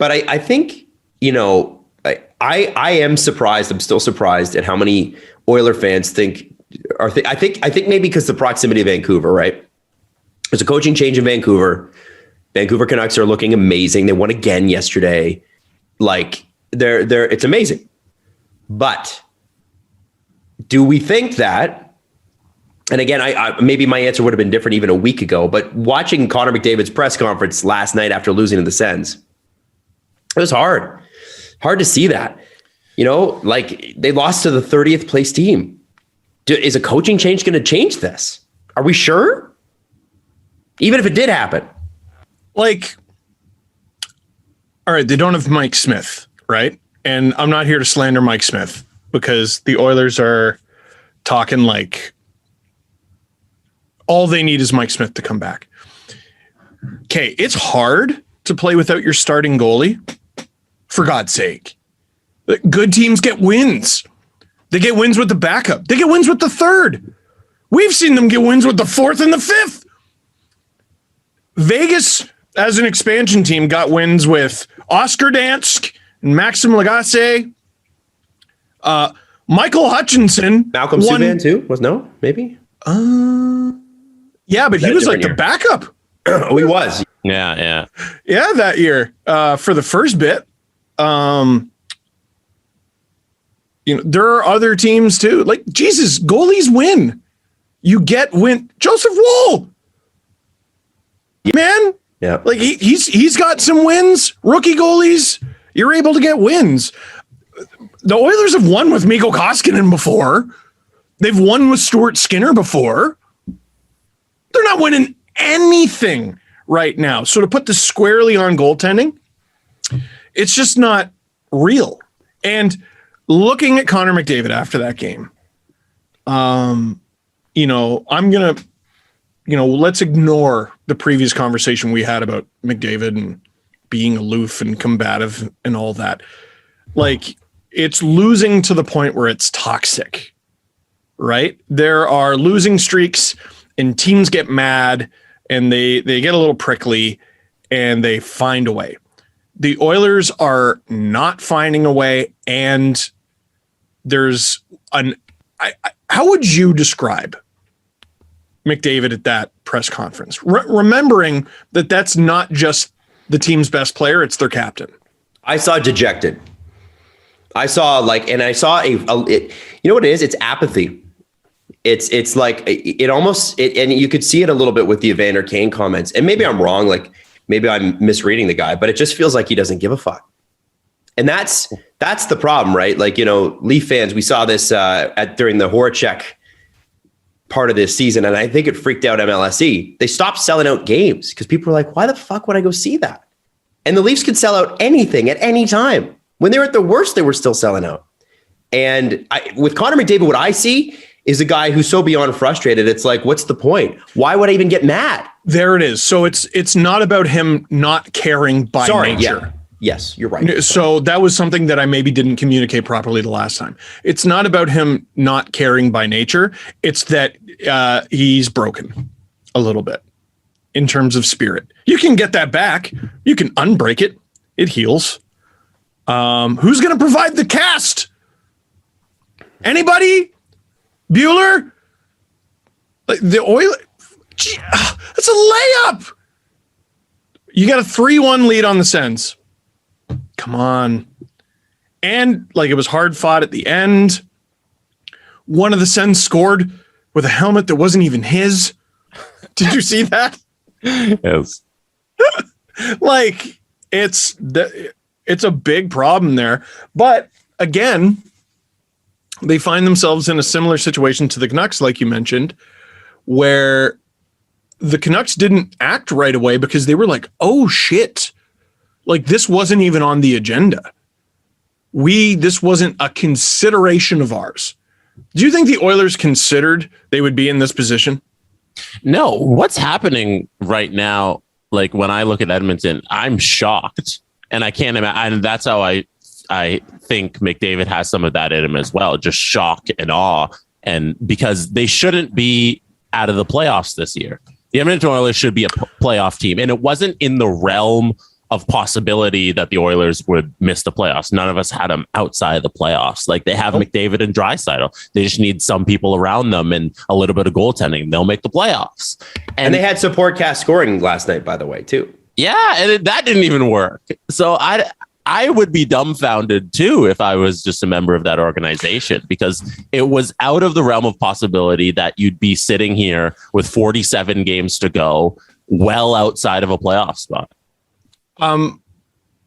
But I think, I am surprised. I'm still surprised at how many Oiler fans I think maybe because the proximity of Vancouver, right? There's a coaching change in Vancouver. Vancouver Canucks are looking amazing. They won again yesterday. Like it's amazing. But do we think that? And again, I maybe my answer would have been different even a week ago. But watching Connor McDavid's press conference last night after losing to the Sens, it was hard to see that. Like they lost to the 30th place team. Is a coaching change going to change this? Are we sure? Even if it did happen. Like, all right, they don't have Mike Smith, right? And I'm not here to slander Mike Smith because the Oilers are talking like all they need is Mike Smith to come back. Okay, it's hard to play without your starting goalie. For God's sake. Good teams get wins. They get wins with the backup. They get wins with the third. We've seen them get wins with the fourth and the fifth. Vegas, as an expansion team, got wins with Oscar Dansk and Maxim Lagacé. Michael Hutchinson. Malcolm Subban too? Maybe? Yeah, but he was like the backup. Oh, he was. Yeah, that year for the first bit. There are other teams too. Like, Jesus, goalies win. You get win. Joseph Woll, man. Yeah, like he's got some wins. Rookie goalies, you're able to get wins. The Oilers have won with Mikko Koskinen before. They've won with Stuart Skinner before. They're not winning anything right now. So to put this squarely on goaltending, it's just not real. And looking at Connor McDavid after that game, I'm going to, let's ignore the previous conversation we had about McDavid and being aloof and combative and all that. Like, it's losing to the point where it's toxic, right? There are losing streaks and teams get mad and they get a little prickly and they find a way. The Oilers are not finding a way, and there's how would you describe McDavid at that press conference? Remembering that that's not just the team's best player, it's their captain. I saw dejected. I saw you know what it is? It's apathy. It's like and you could see it a little bit with the Evander Kane comments. And maybe I'm wrong. Like, maybe I'm misreading the guy, but it just feels like he doesn't give a fuck. And that's the problem, right? Like, Leaf fans, we saw this during the Horacek part of this season, and I think it freaked out MLSE. They stopped selling out games because people were like, why the fuck would I go see that? And the Leafs could sell out anything at any time. When they were at the worst, they were still selling out. And with Connor McDavid, what I see is a guy who's so beyond frustrated. It's like, what's the point? Why would I even get mad? There it is. So it's not about him not caring by nature. Yeah. Yes, you're right. So that was something that I maybe didn't communicate properly the last time. It's not about him not caring by nature. It's that he's broken a little bit in terms of spirit. You can get that back. You can unbreak it. It heals. Who's going to provide the cast? Anybody? Bueller? The Oilers? That's a layup. You got a 3-1 lead on the Sens. Come on. And it was hard fought at the end. One of the Sens scored with a helmet that wasn't even his. Did you see that? Yes. It's a big problem there. But again, they find themselves in a similar situation to the Canucks, like you mentioned, where the Canucks didn't act right away because they were like, oh shit. Like, this wasn't even on the agenda. This wasn't a consideration of ours. Do you think the Oilers considered they would be in this position? No. What's happening right now, like when I look at Edmonton, I'm shocked. And I can't imagine. And that's how I think McDavid has some of that in him as well. Just shock and awe. And because they shouldn't be out of the playoffs this year. The Edmonton Oilers should be a playoff team. And it wasn't in the realm of possibility that the Oilers would miss the playoffs. None of us had them outside of the playoffs. Like they have McDavid and Draisaitl. They just need some people around them and a little bit of goaltending. They'll make the playoffs. And they had support cast scoring last night, by the way, too. Yeah, and that didn't even work. So I would be dumbfounded too if I was just a member of that organization, because it was out of the realm of possibility that you'd be sitting here with 47 games to go, well outside of a playoff spot.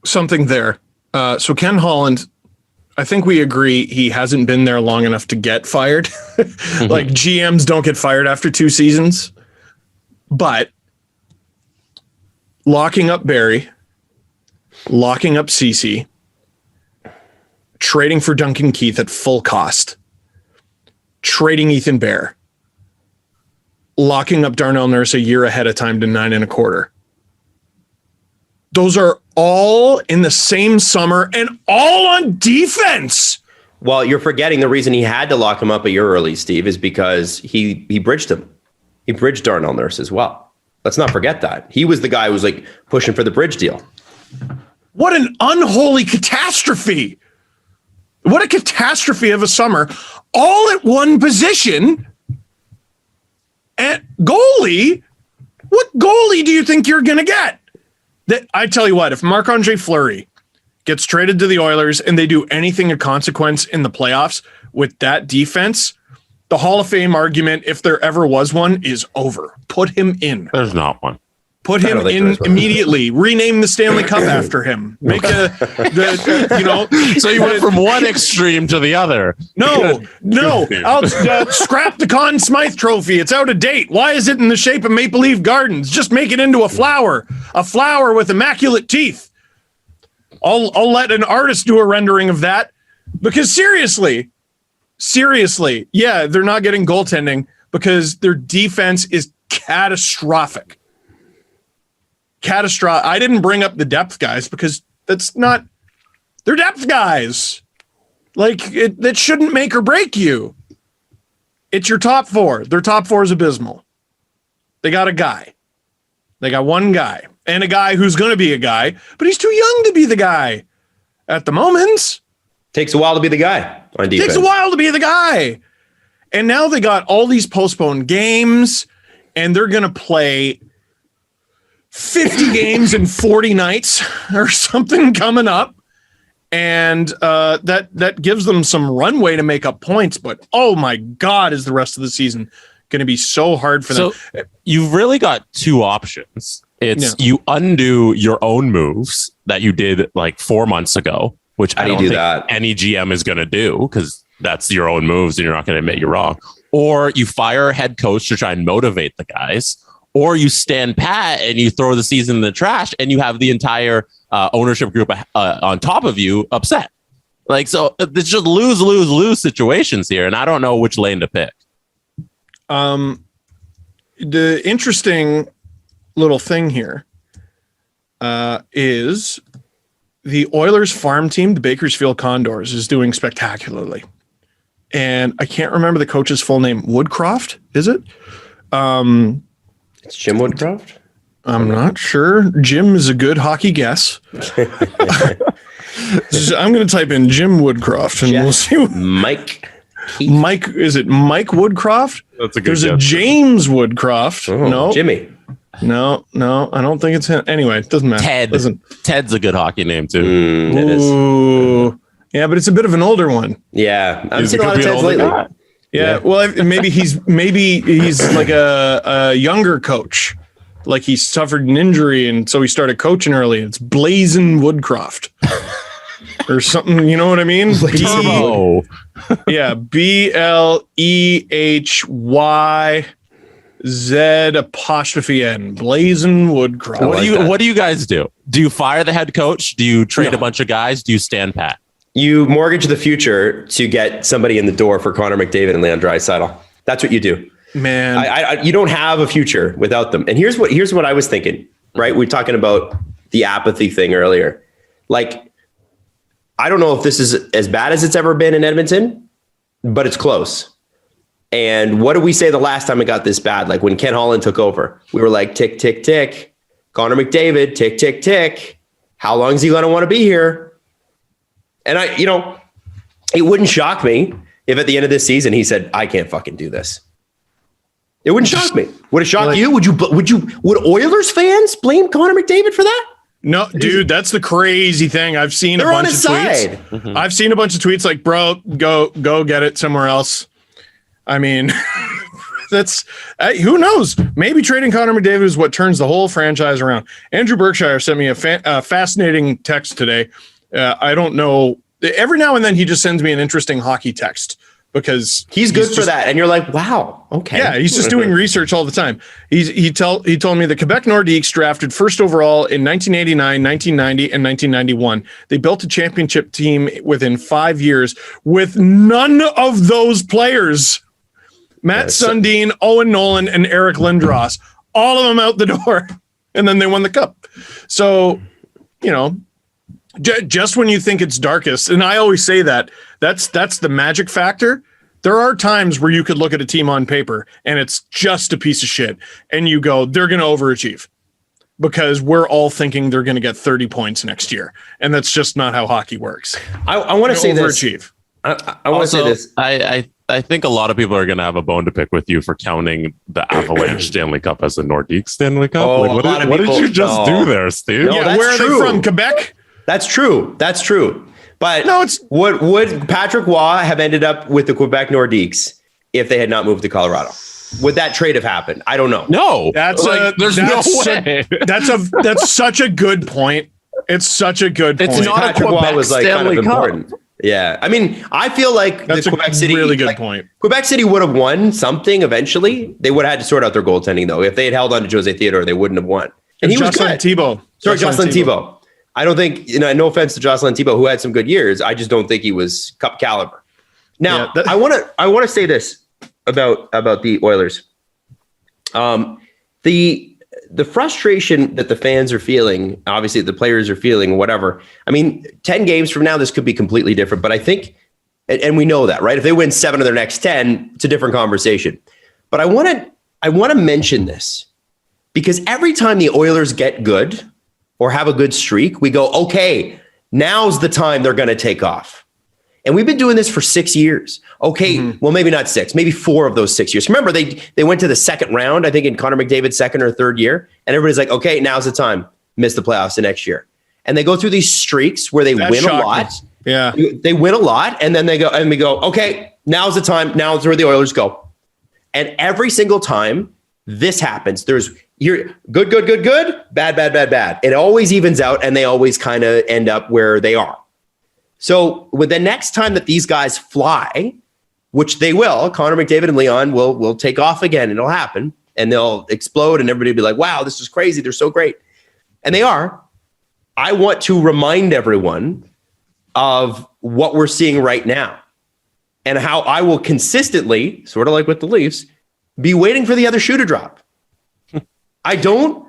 Something there. So Ken Holland, I think we agree he hasn't been there long enough to get fired. Like GMs don't get fired after 2 seasons, but locking up Barry, locking up Ceci, trading for Duncan Keith at full cost, trading Ethan Bear, locking up Darnell Nurse a year ahead of time to 9.25. Those are all in the same summer and all on defense. Well, you're forgetting the reason he had to lock him up a year early, Steve, is because he bridged him. He bridged Darnell Nurse as well. Let's not forget that. He was the guy who was like pushing for the bridge deal. What an unholy catastrophe. What a catastrophe of a summer. All at one position. And goalie? What goalie do you think you're going to get? That I tell you what, if Marc-Andre Fleury gets traded to the Oilers and they do anything of consequence in the playoffs with that defense, the Hall of Fame argument, if there ever was one, is over. Put him in. There's not one. Put him in immediately. Rename the Stanley Cup after him. Make so you went from one extreme to the other. No. I'll scrap the Conn Smythe Trophy. It's out of date. Why is it in the shape of Maple Leaf Gardens? Just make it into a flower with immaculate teeth. I'll let an artist do a rendering of that, because seriously, yeah, they're not getting goaltending because their defense is catastrophic. I didn't bring up the depth guys because that's not, they're depth guys. Like that shouldn't make or break you. It's your top 4. Their top 4 is abysmal. They got a guy. They got one guy and a guy who's going to be a guy, but he's too young to be the guy at the moment. Takes a while to be the guy on defense. Takes a while to be the guy. And now they got all these postponed games and they're going to play 50 games in 40 nights or something coming up. And that gives them some runway to make up points. But, oh, my God, is the rest of the season going to be so hard for them. So you've really got 2 options. It's you undo your own moves that you did like 4 months ago, which I don't think any GM is going to do because that's your own moves and you're not going to admit you're wrong. Or you fire a head coach to try and motivate the guys. Or you stand pat and you throw the season in the trash and you have the entire ownership group on top of you upset. Like, so it's just lose situations here. And I don't know which lane to pick. The interesting little thing here is the Oilers farm team, the Bakersfield Condors, is doing spectacularly. And I can't remember the coach's full name. Woodcroft, is it? It's Jim Woodcroft? I'm not sure. Jim is a good hockey guess. I'm going to type in Jim Woodcroft and we'll see. Mike. Is it Mike Woodcroft? That's a good There's guess. a James Woodcroft. Oh, no. Jimmy. No, I don't think it's him. Anyway, it doesn't matter. Ted's a good hocky name too. It is. Ooh. Yeah, but it's a bit of an older one. Yeah. I've seen a lot of Teds lately. Yeah, well, maybe he's like a younger coach, like he suffered an injury and so he started coaching early. It's Blazin Woodcroft or something. You know what I mean? Turbo. Yeah, BLEHYZ''N Blazin Woodcroft. What do you guys do? Do you fire the head coach? Do you trade a bunch of guys? Do you stand pat? You mortgage the future to get somebody in the door for Connor McDavid and Leon Draisaitl. That's what you do. Man, you don't have a future without them. And here's what I was thinking, right? We were talking about the apathy thing earlier. Like, I don't know if this is as bad as it's ever been in Edmonton, but it's close. And what did we say the last time it got this bad? Like when Ken Holland took over, we were like, tick, tick, tick. Connor McDavid, tick, tick, tick. How long is he going to want to be here? And it wouldn't shock me if at the end of this season he said, I can't fucking do this. It wouldn't shock me. Would it shock you? Would Oilers fans blame Connor McDavid for that? No, dude, that's the crazy thing. I've seen a bunch of tweets. Mm-hmm. I've seen a bunch of tweets like, bro, go get it somewhere else. I mean, that's who knows? Maybe trading Connor McDavid is what turns the whole franchise around. Andrew Berkshire sent me a fascinating text today. I don't know. Every now and then he just sends me an interesting hockey text because he's good for that. And you're like, wow, okay. Yeah, he's just doing research all the time. He told me the Quebec Nordiques drafted first overall in 1989, 1990, and 1991. They built a championship team within 5 years with none of those players. Matt Sundin, Owen Nolan, and Eric Lindros, all of them out the door. And then they won the cup. So, just when you think it's darkest, and I always say that's the magic factor. There are times where you could look at a team on paper and it's just a piece of shit, and you go, they're going to overachieve because we're all thinking they're going to get 30 points next year, and that's just not how hockey works. I want to say overachieve. I want to say this. I think a lot of people are going to have a bone to pick with you for counting the Avalanche Stanley Cup as a Nordique Stanley Cup. Oh, what did you just do there, Steve? No, where are they from? Quebec? That's true. But no, would Patrick Waugh have ended up with the Quebec Nordiques if they had not moved to Colorado? Would that trade have happened? I don't know. No, there's no way. That's such a good point. It's such a good point. It's not Patrick a Quebec Waugh was like Stanley kind of Cup. important. Yeah, I mean, I feel like that's the Quebec City, really good point. Quebec City would have won something eventually. They would have had to sort out their goaltending though. If they had held on to Jose Theodore, they wouldn't have won. And he was good. Jocelyn Thibault. I don't think, no offense to Jocelyn Thibault, who had some good years. I just don't think he was cup caliber. Now, I want to say this about the Oilers. The frustration that the fans are feeling, obviously the players are feeling, whatever. I mean, 10 games from now, this could be completely different. But I think, and we know that, right? If they win 7 of their next 10, it's a different conversation. But I want to mention this because every time the Oilers get good or have a good streak, we go, okay, now's the time they're going to take off. And we've been doing this for 6 years. Okay, well, maybe not 6, maybe 4 of those 6 years. Remember, they went to the second round, I think, in Connor McDavid's second or third year. And everybody's like, okay, now's the time. Miss the playoffs the next year. And they go through these streaks where they win a lot. Yeah. They win a lot. And then we go, okay, now's the time. Now's where the Oilers go. And every single time this happens, you're good, bad. It always evens out, and they always kind of end up where they are. So with the next time that these guys fly, which they will, Connor McDavid and Leon will take off again, and it'll happen, and they'll explode, and everybody will be like, wow, this is crazy. They're so great. And they are. I want to remind everyone of what we're seeing right now and how I will consistently, sort of like with the Leafs, be waiting for the other shoe to drop. Every time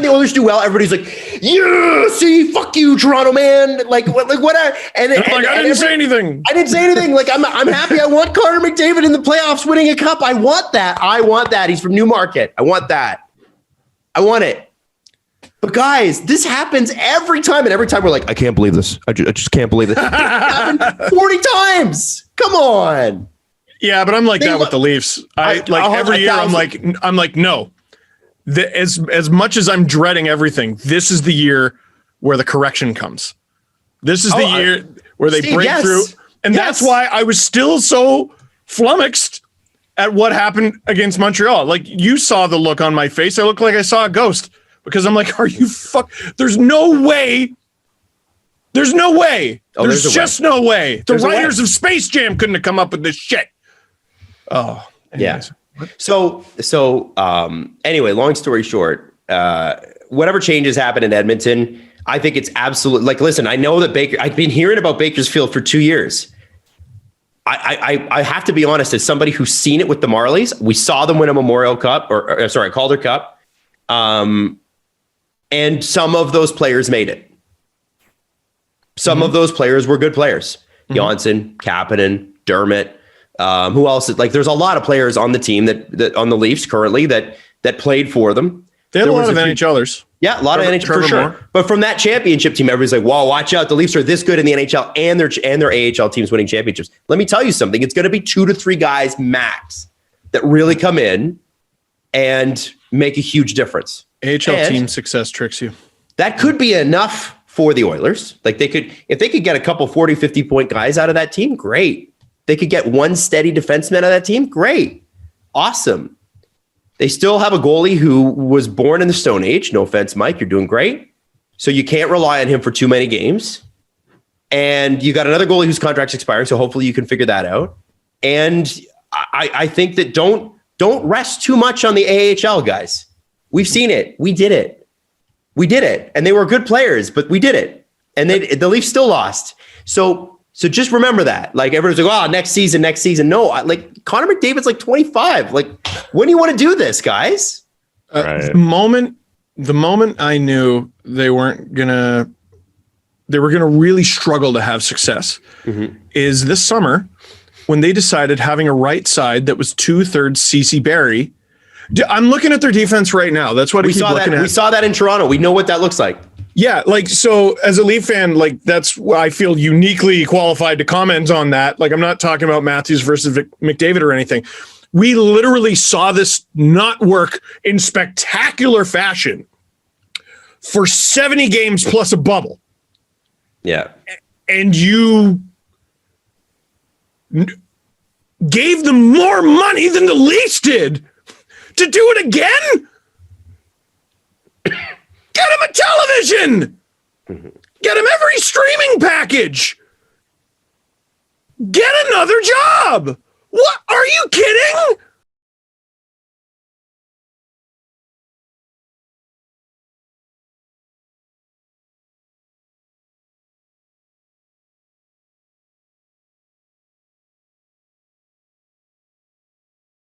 the Oilers do well, everybody's like, yeah, see, fuck you, Toronto, man. I didn't say anything. Like, I'm happy. I want Connor McDavid in the playoffs winning a cup. I want that. He's from Newmarket. I want that. I want it. But guys, this happens every time. And every time we're like, I can't believe this. I just can't believe this. It happened 40 times. Come on. Yeah, but I'm like that with the Leafs. Every year I'm like, no. As much as I'm dreading everything, this is the year where the correction comes. This is the year where they break through. And that's why I was still so flummoxed at what happened against Montreal. Like, you saw the look on my face. I looked like I saw a ghost because I'm like, are you There's no way. There's no way. There's just no way. The writers of Space Jam couldn't have come up with this shit. Oh, anyways. Yeah. So anyway, long story short, whatever changes happen in Edmonton, I think it's absolutely listen, I know that I've been hearing about Bakersfield for 2 years. I have to be honest, as somebody who's seen it with the Marlies, we saw them win a Memorial Cup Calder Cup. And some of those players made it. Some of those players were good players. Johnson, Kapanen, Dermott. Who else? There's a lot of players on the team that on the Leafs currently that played for them. They have a lot was of a few- NHLers. Yeah, a lot of NHL for Trevor sure. Moore. But from that championship team, everybody's like, "Wow, watch out! The Leafs are this good in the NHL, and their AHL teams winning championships." Let me tell you something. It's going to be 2 to 3 guys max that really come in and make a huge difference. AHL And team success tricks you. that could be enough for the Oilers. Like if they could get a couple 40, 50 point guys out of that team, great. They could get one steady defenseman out of that team, great. Awesome. They still have a goalie who was born in the Stone Age. No offense, Mike, you're doing great. So you can't rely on him for too many games. And you got another goalie whose contract's expiring, so hopefully you can figure that out. And I think that don't rest too much on the AHL guys. We've seen it. We did it. And they were good players, but we did it. And the Leafs still lost. So just remember that. Like everyone's like, oh, next season. No, Connor McDavid's like 25. Like, when do you want to do this, guys? Right. The moment I knew they were gonna really struggle to have success is this summer when they decided having a right side that was 2/3 CC Barry. I'm looking at their defense right now. That's what We saw that in Toronto. We know what that looks like. Yeah, so as a Leaf fan, that's why I feel uniquely qualified to comment on that. I'm not talking about Matthews versus McDavid or anything. We literally saw this not work in spectacular fashion for 70 games plus a bubble. Yeah. And you gave them more money than the Leafs did to do it again? Get him a television. Get him every streaming package. Get another job. What? Are you kidding?